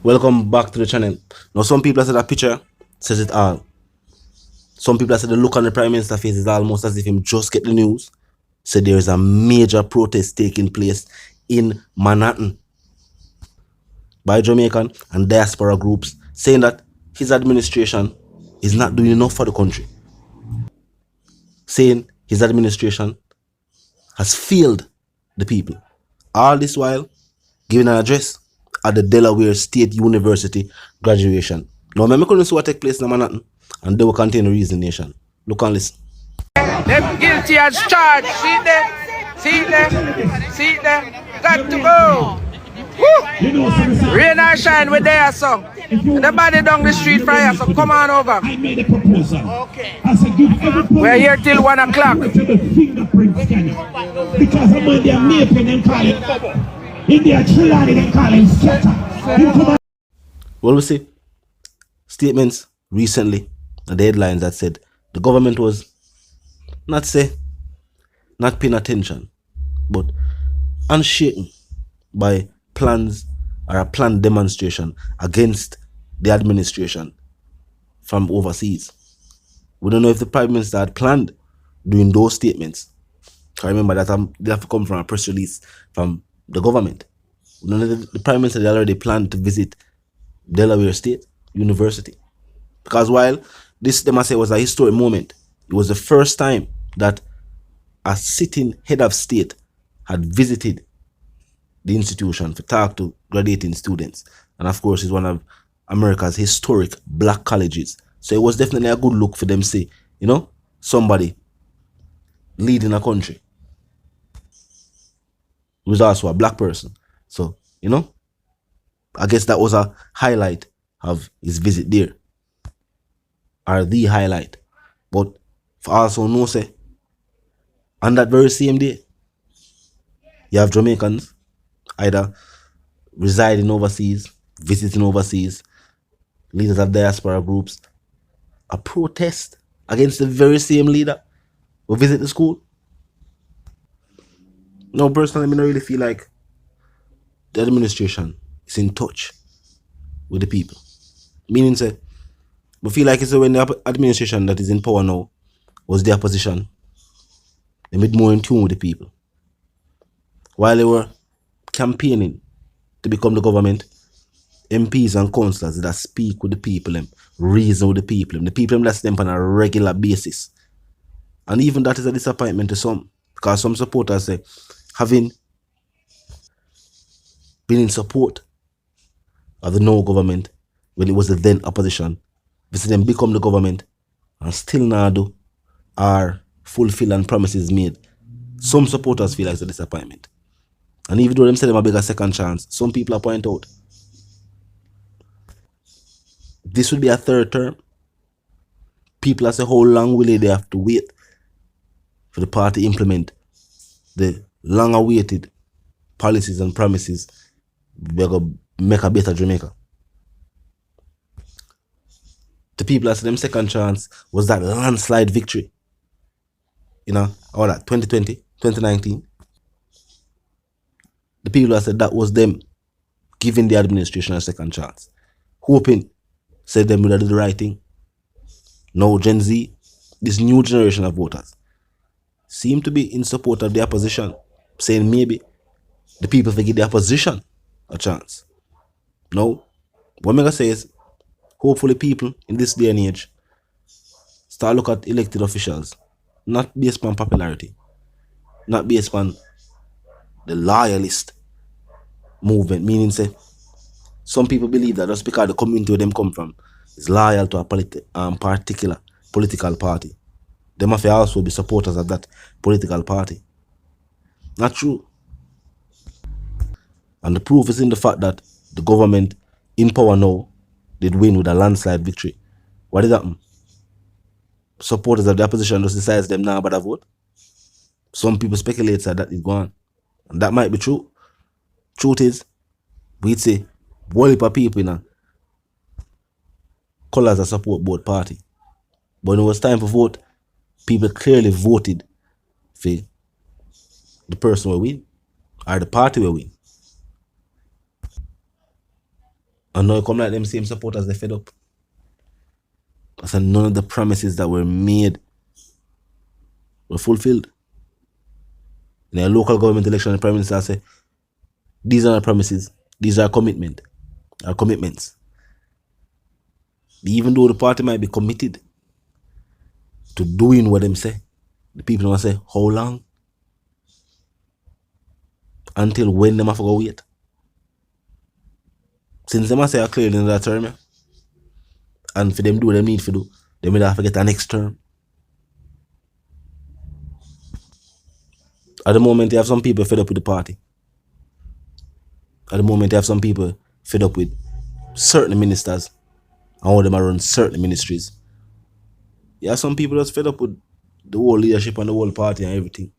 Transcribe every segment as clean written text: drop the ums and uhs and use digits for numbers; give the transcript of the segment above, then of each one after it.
Welcome back to the channel. Now, some people say that picture says it all. Some people say the look on the Prime Minister's face is almost as if him just get the news. So there is a major protest taking place in Manhattan by Jamaican and diaspora groups saying that his administration is not doing enough for the country. Saying his administration has failed the people. All this while giving an address at the Delaware State University graduation. Now, I'm going to see what take place in Manhattan, and they will contain the reason nation. Look and listen. Them guilty as charged. See there? See there? See there? Got to go. Woo! Rain or shine, we're there, so. The body down the street fire, so come on over. I made a proposal. Okay. We're here till 1 o'clock. Because I'm on their making and calling. In their children, they call him scatter. Well, we see statements recently, the headlines that said the government was not paying attention, but unshaken by plans or a planned demonstration against the administration from overseas. We don't know if the Prime Minister had planned doing those statements. I remember that they have to come from a press release from the government. We don't know if the Prime Minister had already planned to visit Delaware State University. Because while this, they must say, was a historic moment, it was the first time that a sitting head of state had visited the institution to talk to graduating students. And of course, it's one of America's historic black colleges. So it was definitely a good look for them to say, you know, somebody leading a country who was also a black person. So, you know, I guess that was a highlight of his visit there. Or the highlight. But for also no say, on that very same day, you have Jamaicans either residing overseas, visiting overseas, leaders of diaspora groups, a protest against the very same leader who visit the school. No, personally, I don't really feel like the administration is in touch with the people. Meaning, say, we feel like it's when the administration that is in power now was the opposition, they made more in tune with the people. While they were campaigning to become the government, MPs and councillors that speak with the people, reason with the people that see them on a regular basis. And even that is a disappointment to some, because some supporters say, having been in support of the no government when it was the then opposition, we see them become the government and still now do or fulfill and promises made. Some supporters feel like it's a disappointment. And even though them say them a bigger second chance, some people are point out this would be a third term. People are saying how long will they have to wait for the party to implement the long awaited policies and promises we're going to make a better Jamaica. The people that said them second chance was that landslide victory. You know, all that 2020, 2019. The people that said that was them giving the administration a second chance. Hoping, said them would do the right thing. Now Gen Z, this new generation of voters, seem to be in support of the opposition, saying maybe the people forgive the opposition a chance. No, what I'm going to say is, hopefully people in this day and age start look at elected officials, not based on popularity, not based on the loyalist movement, meaning say, some people believe that just because the community where them come from is loyal to a particular political party, they must also be supporters of that political party. Not true. And the proof is in the fact that the government in power now did win with a landslide victory. What did happen? Supporters of the opposition just decides them now about a vote. Some people speculate that it's gone. And that might be true. Truth is, we'd say, one heap of people in colors that support both parties. But when it was time for vote, people clearly voted for the person will win or the party will win. And now it come like them same supporters, they fed up. I said none of the promises that were made were fulfilled. In a local government election, the Prime Minister say, these are not promises, these are commitments. Even though the party might be committed to doing what them say, the people want to say, how long? Until when them have to go wait? Since them say are clearly in that term, and for them do what they need to do, they may have to get the next term. At the moment, you have some people fed up with the party. At the moment, you have some people fed up with certain ministers and how them are run certain ministries. You have some people that's fed up with the whole leadership and the whole party and everything.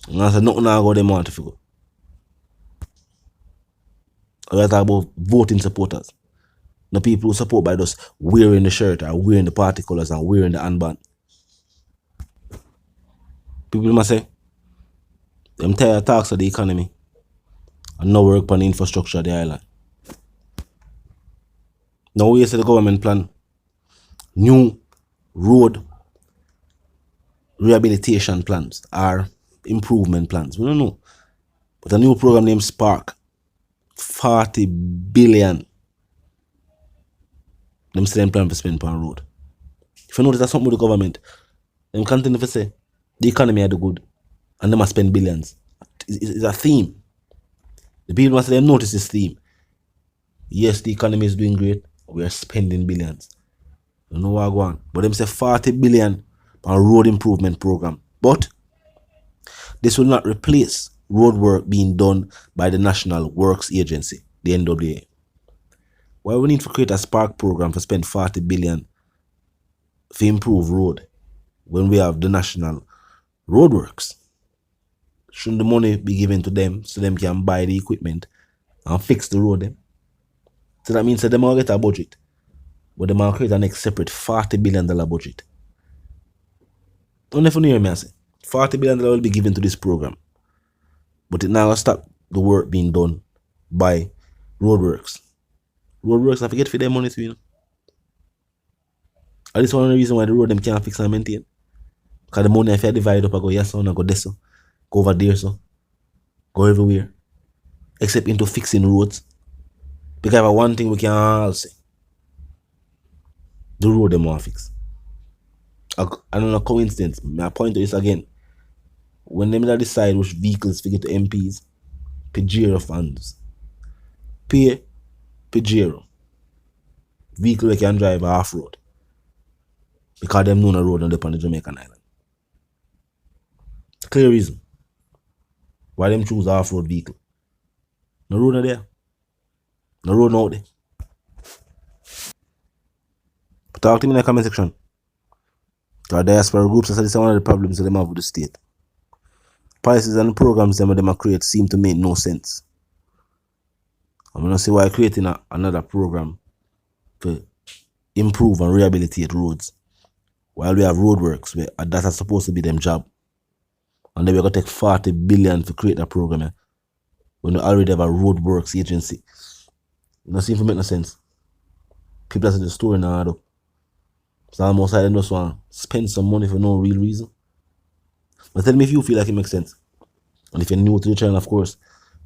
And I said, nothing now go them want to figure. I talk about voting supporters. The people who support by just wearing the shirt or wearing the party colors and wearing the handband. People must say, them tired talks of the economy and no work on the infrastructure of the island. Now we see the government plan new road rehabilitation plans or improvement plans. We don't know. But a new program named Spark, 40 billion. Them say them plan to spend on road. If you notice that's something with the government, them continue to say the economy are the good and they must spend billions. It's a theme. The people must them notice this theme. Yes, the economy is doing great. We are spending billions. You know what I go on. But them say 40 billion on road improvement program. But this will not replace road work being done by the National Works Agency, the NWA. Why we need to create a Spark program to spend 40 billion to improve road when we have the National Road Works? Shouldn't the money be given to them so them can buy the equipment and fix the road them? So that means that them all get a budget, but them all create a next separate $40 billion budget. Don't ever hear me I say $40 billion will be given to this program, but it now will stop the work being done by roadworks. Roadworks have to get for their money too, you know. And this is one of the reasons why the road them can't fix and maintain. Because the money if you divide up, I go yes, and I go this, so go over there, so go everywhere, except into fixing roads. Because one thing we can all say, the road them want fix. And on a coincidence, my point to this again, when them decide which vehicles to get to MPs, Pajero funds. Pay Pajero. Vehicle we can drive off-road. Because them know the road on the Jamaican island. Clear reason why them choose off-road vehicle. No road not there. No road not out there. But talk to me in the comment section. Because diaspora groups, I said this is one of the problems that them have with the state. Policies and programs them create seem to make no sense. I'm going to see why creating another program to improve and rehabilitate roads while we have roadworks where that is supposed to be them job. And then we're going to take 40 billion to create that program when we already have a roadworks agency. It doesn't seem to make no sense. People that's in the story now add up. So almost I just want to spend some money for no real reason. But tell me if you feel like it makes sense. And if you're new to the channel, of course,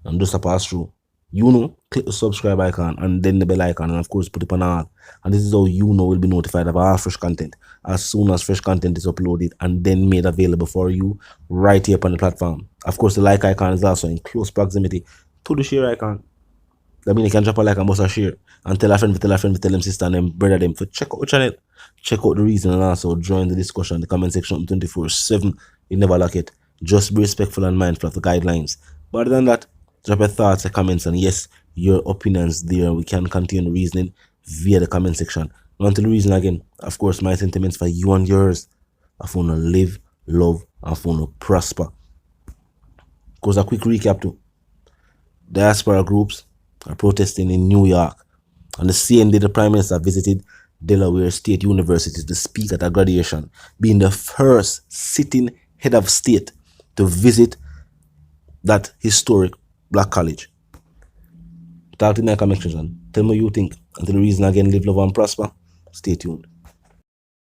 and just a pass through, you know, click the subscribe icon and then the bell icon, and of course put it on all. And this is how you know will be notified of all fresh content as soon as fresh content is uploaded and then made available for you right here on the platform. Of course, the like icon is also in close proximity to the share icon. That means you can drop a like and bust a share and tell a friend, tell them sister and them brother them to check out the channel, check out the reason, and also join the discussion in the comment section 24/7. You never lock it. Just be respectful and mindful of the guidelines. But other than that, drop your thoughts and comments, and yes, your opinions there. We can continue the reasoning via the comment section. Now until the reason again, of course, my sentiments for you and yours. I want to live, love, and I want to prosper. Because a quick recap too. Diaspora groups are protesting in New York. On the same day, the Prime Minister visited Delaware State University to speak at a graduation, being the first sitting head of state to visit that historic black college. Talk to me, I can make sure. Tell me what you think. Until the reason again, live, love, and prosper. Stay tuned.